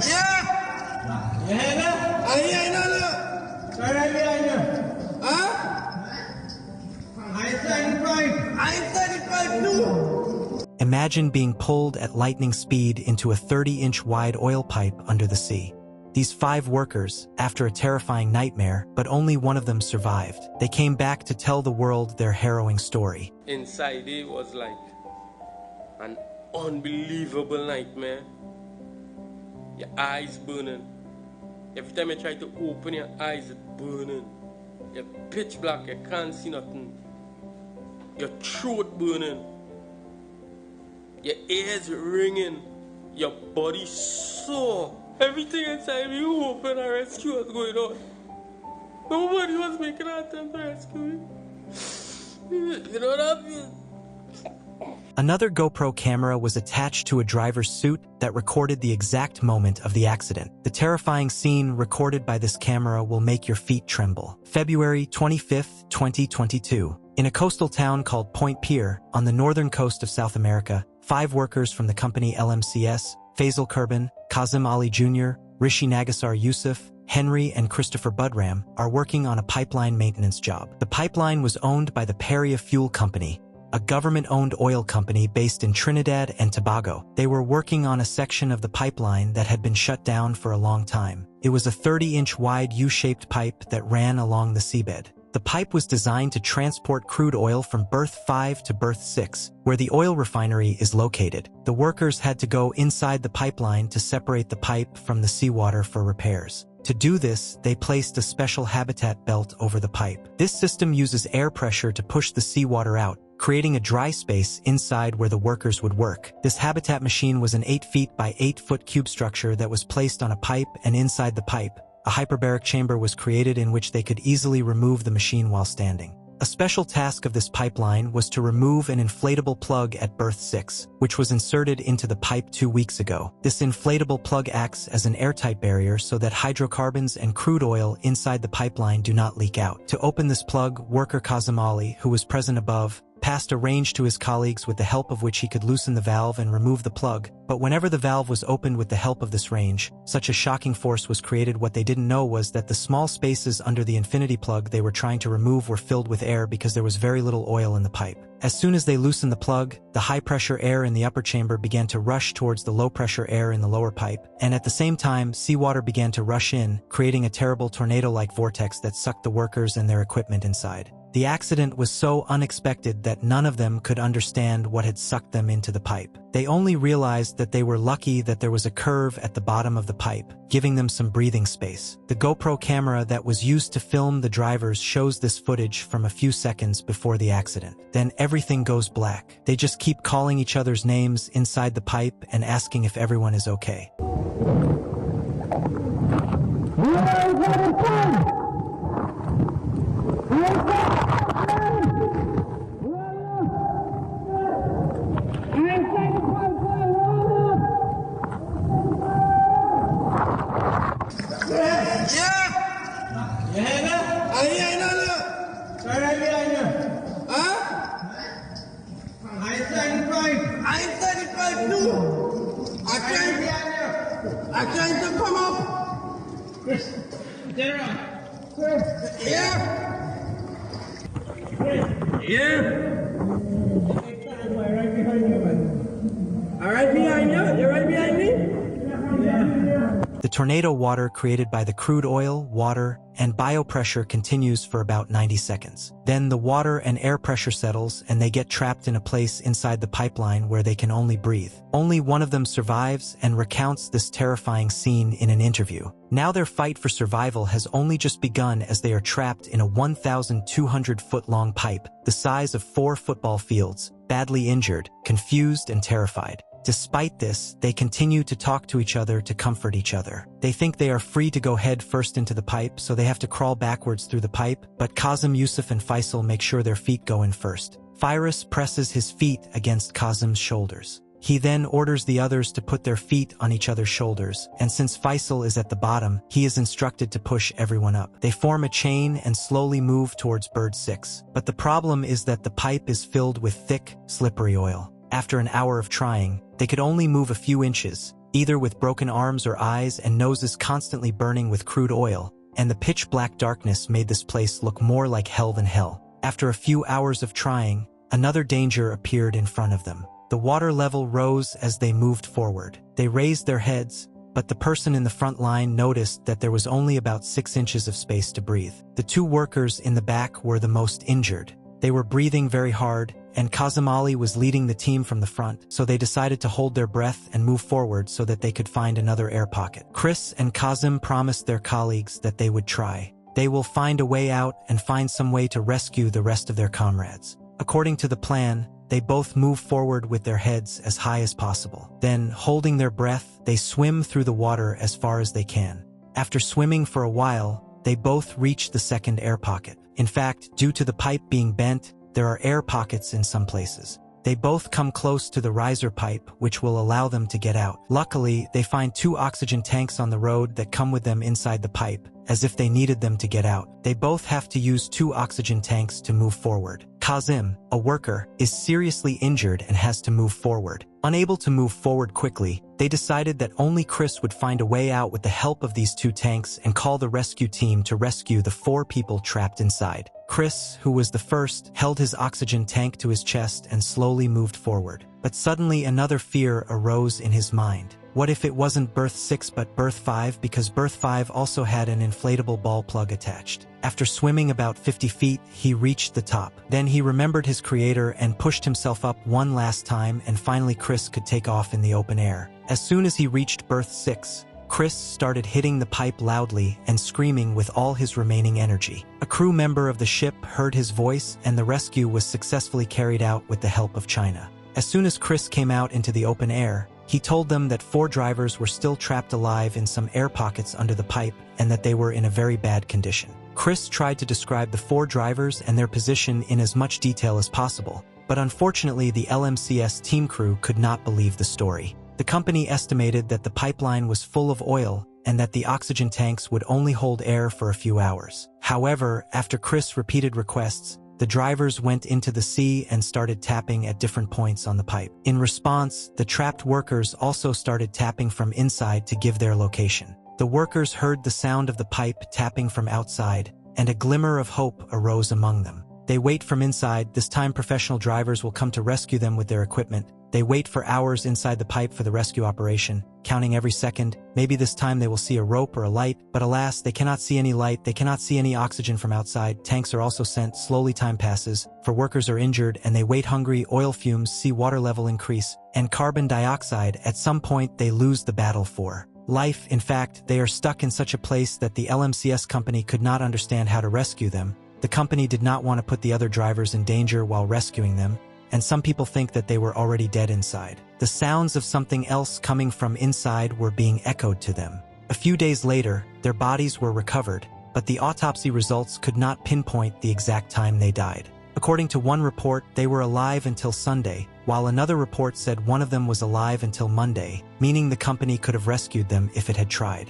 Yeah. You hear that? I hear that, look. Right behind you. Huh? I inside the pipe. I inside the pipe too. Imagine being pulled at lightning speed into a 30-inch wide oil pipe under the sea. These 5 workers, after a terrifying nightmare, but only one of them survived. They came back to tell the world their harrowing story. Inside it was like an unbelievable nightmare. Your eyes burning. Every time you try to open your eyes, it's burning. You're pitch black, you can't see nothing. Your throat burning. Your ears ringing. Your body sore. Everything inside me open and rescue was going on. Nobody was making an attempt to rescue me. You know what I mean? Another GoPro camera was attached to a driver's suit that recorded the exact moment of the accident. The terrifying scene recorded by this camera will make your feet tremble. February 25, 2022. In a coastal town called Point Pier, on the northern coast of South America, 5 workers from the company LMCS, Faisal Kurban, Kazim Ali Jr., Rishi Nagasar Yusuf, Henry and Christopher Budram, are working on a pipeline maintenance job. The pipeline was owned by the Peria Fuel Company, a government-owned oil company based in Trinidad and Tobago. They were working on a section of the pipeline that had been shut down for a long time. It was a 30-inch wide U-shaped pipe that ran along the seabed. The pipe was designed to transport crude oil from berth 5 to berth 6, where the oil refinery is located. The workers had to go inside the pipeline to separate the pipe from the seawater for repairs. To do this, they placed a special habitat belt over the pipe. This system uses air pressure to push the seawater out, creating a dry space inside where the workers would work. This habitat machine was an 8 feet by 8 foot cube structure that was placed on a pipe, and inside the pipe, a hyperbaric chamber was created in which they could easily remove the machine while standing. A special task of this pipeline was to remove an inflatable plug at berth 6, which was inserted into the pipe 2 weeks ago. This inflatable plug acts as an airtight barrier so that hydrocarbons and crude oil inside the pipeline do not leak out. To open this plug, worker Kazim Ali, who was present above, passed a range to his colleagues with the help of which he could loosen the valve and remove the plug. But whenever the valve was opened with the help of this range, such a shocking force was created. What they didn't know was that the small spaces under the infinity plug they were trying to remove were filled with air because there was very little oil in the pipe. As soon as they loosened the plug, the high-pressure air in the upper chamber began to rush towards the low-pressure air in the lower pipe, and at the same time, seawater began to rush in, creating a terrible tornado-like vortex that sucked the workers and their equipment inside. The accident was so unexpected that none of them could understand what had sucked them into the pipe. They only realized that they were lucky that there was a curve at the bottom of the pipe, giving them some breathing space. The GoPro camera that was used to film the drivers shows this footage from a few seconds before the accident. Then everything goes black. They just keep calling each other's names inside the pipe and asking if everyone is okay. I'm trying to come up. Chris, get around. Chris, Right behind you, man. All right behind you? You're right behind me? Yeah. The tornado water created by the crude oil, water, and biopressure continues for about 90 seconds. Then the water and air pressure settles and they get trapped in a place inside the pipeline where they can only breathe. Only one of them survives and recounts this terrifying scene in an interview. Now their fight for survival has only just begun as they are trapped in a 1,200-foot-long pipe, the size of 4 football fields, badly injured, confused, and terrified. Despite this, they continue to talk to each other to comfort each other. They think they are free to go head first into the pipe, so they have to crawl backwards through the pipe, but Kazim, Yusuf, and Faisal make sure their feet go in first. Firas presses his feet against Kazim's shoulders. He then orders the others to put their feet on each other's shoulders, and since Faisal is at the bottom, he is instructed to push everyone up. They form a chain and slowly move towards bird 6. But the problem is that the pipe is filled with thick, slippery oil. After an hour of trying, they could only move a few inches, either with broken arms or eyes and noses constantly burning with crude oil, and the pitch-black darkness made this place look more like hell than hell. After a few hours of trying, another danger appeared in front of them. The water level rose as they moved forward. They raised their heads, but the person in the front line noticed that there was only about 6 inches of space to breathe. The 2 workers in the back were the most injured. They were breathing very hard, and Kazamali was leading the team from the front, so they decided to hold their breath and move forward so that they could find another air pocket. Chris and Kazim promised their colleagues that they would try. They will find a way out and find some way to rescue the rest of their comrades. According to the plan, they both move forward with their heads as high as possible. Then, holding their breath, they swim through the water as far as they can. After swimming for a while, they both reach the second air pocket. In fact, due to the pipe being bent, there are air pockets in some places. They both come close to the riser pipe, which will allow them to get out. Luckily, they find 2 oxygen tanks on the road that come with them inside the pipe, as if they needed them to get out. They both have to use 2 oxygen tanks to move forward. Kazim, a worker, is seriously injured and has to move forward. Unable to move forward quickly, they decided that only Chris would find a way out with the help of these 2 tanks and call the rescue team to rescue the 4 people trapped inside. Chris, who was the first, held his oxygen tank to his chest and slowly moved forward. But suddenly another fear arose in his mind. What if it wasn't berth 6 but berth 5, because berth 5 also had an inflatable ball plug attached? After swimming about 50 feet, he reached the top. Then he remembered his creator and pushed himself up one last time, and finally Chris could take off in the open air. As soon as he reached berth 6, Chris started hitting the pipe loudly and screaming with all his remaining energy. A crew member of the ship heard his voice, and the rescue was successfully carried out with the help of China. As soon as Chris came out into the open air, he told them that 4 drivers were still trapped alive in some air pockets under the pipe and that they were in a very bad condition. Chris tried to describe the 4 drivers and their position in as much detail as possible, but unfortunately the LMCS team crew could not believe the story. The company estimated that the pipeline was full of oil and that the oxygen tanks would only hold air for a few hours. However, after Chris' repeated requests, the drivers went into the sea and started tapping at different points on the pipe. In response, the trapped workers also started tapping from inside to give their location. The workers heard the sound of the pipe tapping from outside, and a glimmer of hope arose among them. They wait from inside. This time professional drivers will come to rescue them with their equipment. They wait for hours inside the pipe for the rescue operation, counting every second. Maybe this time they will see a rope or a light, but alas, they cannot see any light, they cannot see any oxygen from outside. Tanks are also sent. Slowly time passes, for workers are injured and they wait hungry. Oil fumes, sea water level increase, and carbon dioxide. At some point they lose the battle for life. In fact, they are stuck in such a place that the LMCS company could not understand how to rescue them. The company did not want to put the other drivers in danger while rescuing them, and some people think that they were already dead inside. The sounds of something else coming from inside were being echoed to them. A few days later, their bodies were recovered, but the autopsy results could not pinpoint the exact time they died. According to one report, they were alive until Sunday, while another report said one of them was alive until Monday, meaning the company could have rescued them if it had tried.